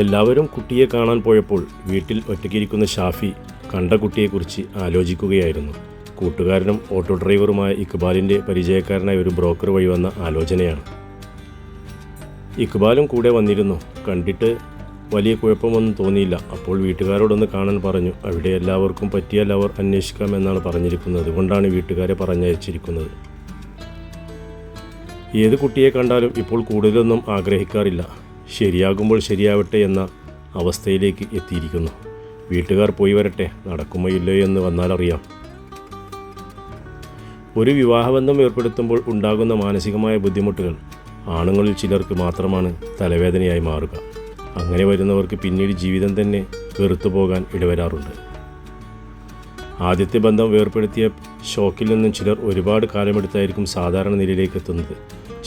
എല്ലാവരും കുട്ടിയെ കാണാൻ പോയപ്പോൾ വീട്ടിൽ ഒറ്റയ്ക്കിരിക്കുന്ന ഷാഫി കണ്ട കുട്ടിയെക്കുറിച്ച് ആലോചിക്കുകയായിരുന്നു. കൂട്ടുകാരനും ഓട്ടോ ഡ്രൈവറുമായ ഇക്ബാലിൻ്റെ പരിചയക്കാരനായ ഒരു ബ്രോക്കർ വഴി വന്ന ആലോചനയാണ്. ഇക്ബാലും കൂടെ വന്നിരുന്നു. കണ്ടിട്ട് വലിയ കുഴപ്പമൊന്നും തോന്നിയില്ല. അപ്പോൾ വീട്ടുകാരോടൊന്ന് കാണാൻ പറഞ്ഞു. അവിടെ എല്ലാവർക്കും പറ്റിയാൽ അവർ അന്വേഷിക്കാമെന്നാണ് പറഞ്ഞിരിക്കുന്നത്. അതുകൊണ്ടാണ് വീട്ടുകാരെ പറഞ്ഞയച്ചിരിക്കുന്നത്. ഏത് കുട്ടിയെ കണ്ടാലും ഇപ്പോൾ കൂടുതലൊന്നും ആഗ്രഹിക്കാറില്ല. ശരിയാകുമ്പോൾ ശരിയാവട്ടെ എന്ന അവസ്ഥയിലേക്ക് എത്തിയിരിക്കുന്നു. വീട്ടുകാർ പോയി വരട്ടെ, നടക്കുമോ ഇല്ലയോ എന്ന് വന്നാലറിയാം. ഒരു വിവാഹബന്ധം ഏർപ്പെടുത്തുമ്പോൾ ഉണ്ടാകുന്ന മാനസികമായ ബുദ്ധിമുട്ടുകൾ ആണുങ്ങളിൽ ചിലർക്ക് മാത്രമാണ് തലവേദനയായി മാറുക. അങ്ങനെ വരുന്നവർക്ക് പിന്നീട് ജീവിതം തന്നെ വെറുത്തു പോകാൻ ഇടവരാറുണ്ട്. ആദ്യത്തെ ബന്ധം വേർപ്പെടുത്തിയ ഷോക്കിൽ നിന്നും ചിലർ ഒരുപാട് കാലമെടുത്തായിരിക്കും സാധാരണ നിലയിലേക്ക് എത്തുന്നത്.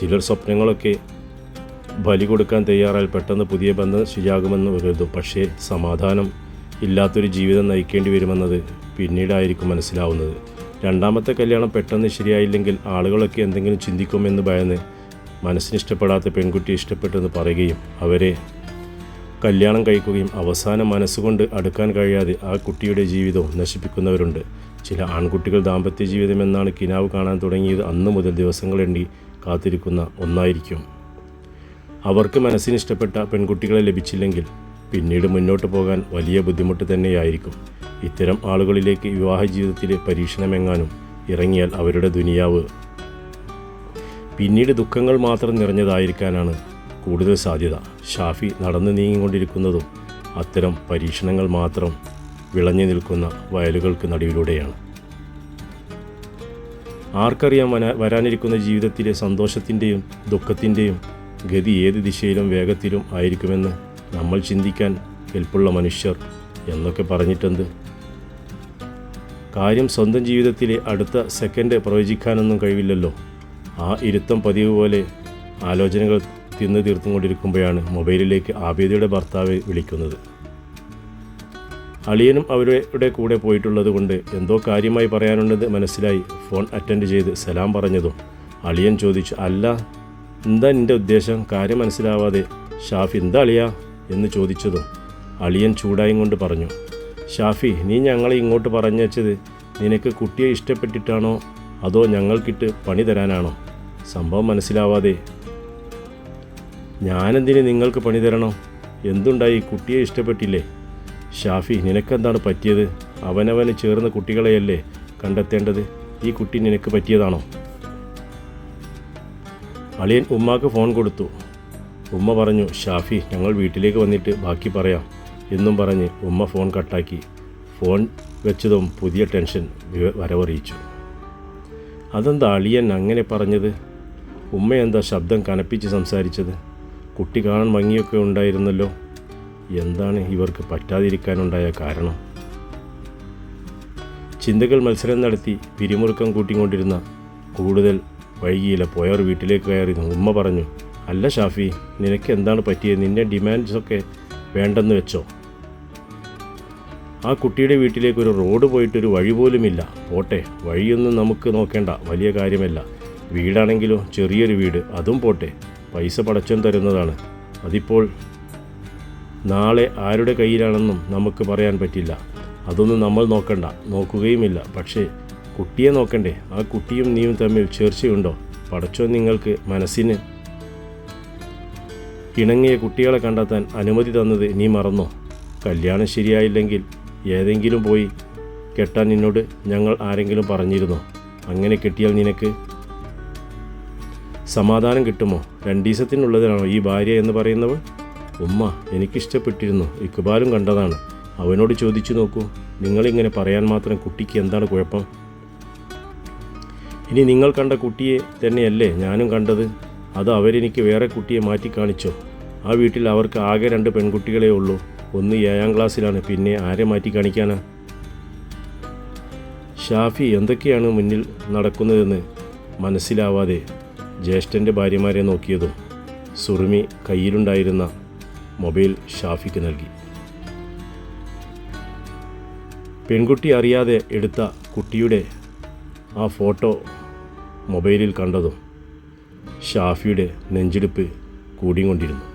ചിലർ സ്വപ്നങ്ങളൊക്കെ ബലി കൊടുക്കാൻ തയ്യാറായാൽ പെട്ടെന്ന് പുതിയ ബന്ധം ശരിയാകുമെന്ന് കരുതും. പക്ഷേ സമാധാനം ഇല്ലാത്തൊരു ജീവിതം നയിക്കേണ്ടി വരുമെന്നത് പിന്നീടായിരിക്കും മനസ്സിലാവുന്നത്. രണ്ടാമത്തെ കല്യാണം പെട്ടെന്ന് ശരിയായില്ലെങ്കിൽ ആളുകളൊക്കെ എന്തെങ്കിലും ചിന്തിക്കുമെന്ന് ഭയന്ന് മനസ്സിനിഷ്ടപ്പെടാത്ത പെൺകുട്ടി ഇഷ്ടപ്പെട്ടെന്ന് പറയുകയും അവരെ കല്യാണം കഴിക്കുകയും അവസാനം മനസ്സുകൊണ്ട് അടുക്കാൻ കഴിയാതെ ആ കുട്ടിയുടെ ജീവിതവും നശിപ്പിക്കുന്നവരുണ്ട്. ചില ആൺകുട്ടികൾ ദാമ്പത്യ ജീവിതം എന്നാണ് കിനാവ് കാണാൻ തുടങ്ങിയത് അന്നു മുതൽ ദിവസങ്ങളെണ്ണി കാത്തിരിക്കുന്ന ഒന്നായിരിക്കും. അവർക്ക് മനസ്സിനിഷ്ടപ്പെട്ട പെൺകുട്ടികളെ ലഭിച്ചില്ലെങ്കിൽ പിന്നീട് മുന്നോട്ട് പോകാൻ വലിയ ബുദ്ധിമുട്ട് തന്നെയായിരിക്കും. ഇത്തരം ആളുകളിലേക്ക് വിവാഹ ജീവിതത്തിലെ പരീക്ഷണമെങ്ങാനും ഇറങ്ങിയാൽ അവരുടെ ദുനിയാവ് പിന്നീട് ദുഃഖങ്ങൾ മാത്രം നിറഞ്ഞതായിരിക്കാനാണ് കൂടുതൽ സാധ്യത. ഷാഫി നടന്നു നീങ്ങിക്കൊണ്ടിരിക്കുന്നതും അത്തരം പരീക്ഷണങ്ങൾ മാത്രം വിളഞ്ഞു നിൽക്കുന്ന വയലുകൾക്ക് നടുവിലൂടെയാണ്. ആർക്കറിയാം വരാനിരിക്കുന്ന ജീവിതത്തിലെ സന്തോഷത്തിൻ്റെയും ദുഃഖത്തിൻ്റെയും ഗതി ഏത് ദിശയിലും വേഗത്തിലും ആയിരിക്കുമെന്ന് നമ്മൾ ചിന്തിക്കാൻ കെൽപ്പുള്ള മനുഷ്യർ എന്നൊക്കെ പറഞ്ഞിട്ടെന്ത് കാര്യം? സ്വന്തം ജീവിതത്തിലെ അടുത്ത സെക്കൻഡ് പ്രവചിക്കാനൊന്നും കഴിവില്ലല്ലോ. ആ ഇരുത്തം പതിവ് പോലെ ആലോചനകൾ തിന്നു തീർത്തുകൊണ്ടിരിക്കുമ്പോഴാണ് മൊബൈലിലേക്ക് ആബിദയുടെ ഭർത്താവ് വിളിക്കുന്നത്. അളിയനും അവരുടെ കൂടെ പോയിട്ടുള്ളത് കൊണ്ട് എന്തോ കാര്യമായി പറയാനുണ്ടെന്ന് മനസ്സിലായി ഫോൺ അറ്റൻഡ് ചെയ്ത് സലാം പറഞ്ഞതും അളിയൻ ചോദിച്ചു, അല്ല എന്താ നിൻ്റെ ഉദ്ദേശം? കാര്യം മനസ്സിലാവാതെ ഷാഫി എന്താ അളിയാ എന്ന് ചോദിച്ചതും അളിയൻ ചൂടായും കൊണ്ട് പറഞ്ഞു, ഷാഫി നീ ഞങ്ങളെ ഇങ്ങോട്ട് പറഞ്ഞയച്ചത് നിനക്ക് കുട്ടിയെ ഇഷ്ടപ്പെട്ടിട്ടാണോ അതോ ഞങ്ങൾക്കിട്ട് പണി തരാനാണോ? സംഭവം മനസ്സിലാവാതെ ഞാനെന്തിന് നിങ്ങൾക്ക് പണി തരണം? എന്തുണ്ടായി? കുട്ടിയെ ഇഷ്ടപ്പെട്ടില്ലേ? ഷാഫി നിനക്കെന്താണ് പറ്റിയത്? അവനവന് ചേർന്ന കുട്ടികളെയല്ലേ കണ്ടെത്തേണ്ടത്. ഈ കുട്ടി നിനക്ക് പറ്റിയതാണോ? അളിയൻ ഉമ്മാക്ക് ഫോൺ കൊടുത്തു. ഉമ്മ പറഞ്ഞു, ഷാഫി ഞങ്ങൾ വീട്ടിലേക്ക് വന്നിട്ട് ബാക്കി പറയാം എന്നും പറഞ്ഞ് ഉമ്മ ഫോൺ കട്ടാക്കി. ഫോൺ വെച്ചതും പുതിയ ടെൻഷൻ വരവറിയിച്ചു. അതെന്താ അളിയൻ അങ്ങനെ പറഞ്ഞത്? ഉമ്മ എന്താ ശബ്ദം കനപ്പിച്ച് സംസാരിച്ചത്? കുട്ടി കാണാൻ ഭംഗിയൊക്കെ ഉണ്ടായിരുന്നല്ലോ. എന്താണ് ഇവർക്ക് പറ്റാതിരിക്കാനുണ്ടായ കാരണം? ചിന്തകൾ മത്സരം നടത്തി പിരിമുറുക്കം കൂട്ടിക്കൊണ്ടിരുന്ന കൂടുതൽ വൈകിയില്ല. പോയവർ വീട്ടിലേക്ക് കയറി. ഉമ്മ പറഞ്ഞു, അല്ല ഷാഫി നിനക്ക് എന്താണ് പറ്റിയത്? നിൻ്റെ ഡിമാൻഡ്സൊക്കെ വേണ്ടെന്ന് വെച്ചോ? ആ കുട്ടിയുടെ വീട്ടിലേക്ക് ഒരു റോഡ് പോയിട്ടൊരു വഴി പോലുമില്ല. പോട്ടെ, വഴിയൊന്നും നമുക്ക് നോക്കേണ്ട, വലിയ കാര്യമല്ല. വീടാണെങ്കിലോ ചെറിയൊരു വീട്, അതും പോട്ടെ, പൈസ പടച്ചോൻ തരുന്നതാണ്. അതിപ്പോൾ നാളെ ആരുടെ കയ്യിലാണെന്നും നമുക്ക് പറയാൻ പറ്റില്ല. അതൊന്നും നമ്മൾ നോക്കണ്ട, നോക്കുകയുമില്ല. പക്ഷേ കുട്ടിയെ നോക്കണ്ടേ? ആ കുട്ടിയും നീയും തമ്മിൽ ചേർച്ചയുണ്ടോ? പടച്ചോൻ നിങ്ങൾക്ക് മനസ്സിന് ഇണങ്ങിയ കുട്ടികളെ കണ്ടെത്താൻ അനുമതി തന്നത് നീ മറന്നോ? കല്യാണം ശരിയായില്ലെങ്കിൽ ഏതെങ്കിലും പോയി കെട്ടാൻ നിന്നോട് ഞങ്ങൾ ആരെങ്കിലും പറഞ്ഞിരുന്നോ? അങ്ങനെ കെട്ടിയാൽ നിനക്ക് സമാധാനം കിട്ടുമോ? 2 ദിവസത്തിനുള്ളതിനാണോ ഈ ഭാര്യ എന്ന് പറയുന്നവൾ? ഉമ്മ എനിക്കിഷ്ടപ്പെട്ടിരുന്നു, ഇക്ബാലും കണ്ടതാണ്, അവനോട് ചോദിച്ചു നോക്കൂ. നിങ്ങളിങ്ങനെ പറയാൻ മാത്രം കുട്ടിക്ക് എന്താണ് കുഴപ്പം? ഇനി നിങ്ങൾ കണ്ട കുട്ടിയെ തന്നെയല്ലേ ഞാനും കണ്ടത്? അത് അവരെനിക്ക് വേറെ കുട്ടിയെ മാറ്റി കാണിച്ചോ? ആ വീട്ടിൽ അവർക്ക് ആകെ 2 പെൺകുട്ടികളേ ഉള്ളൂ. ഒന്ന് 7ാം ക്ലാസ്സിലാണ്, പിന്നെ ആരെ മാറ്റി കാണിക്കാനാ? ഷാഫി എന്തൊക്കെയാണ് മുന്നിൽ നടക്കുന്നതെന്ന് മനസ്സിലാവാതെ ജ്യേഷ്ഠൻ്റെ ഭാര്യമാരെ നോക്കിയതും സുറുമി കയ്യിലുണ്ടായിരുന്ന മൊബൈൽ ഷാഫിക്ക് നൽകി. പെൺകുട്ടി അറിയാതെ എടുത്ത കുട്ടിയുടെ ആ ഫോട്ടോ മൊബൈലിൽ കണ്ടതും ഷാഫിയുടെ നെഞ്ചിടിപ്പ് കൂടിക്കൊണ്ടിരുന്നു.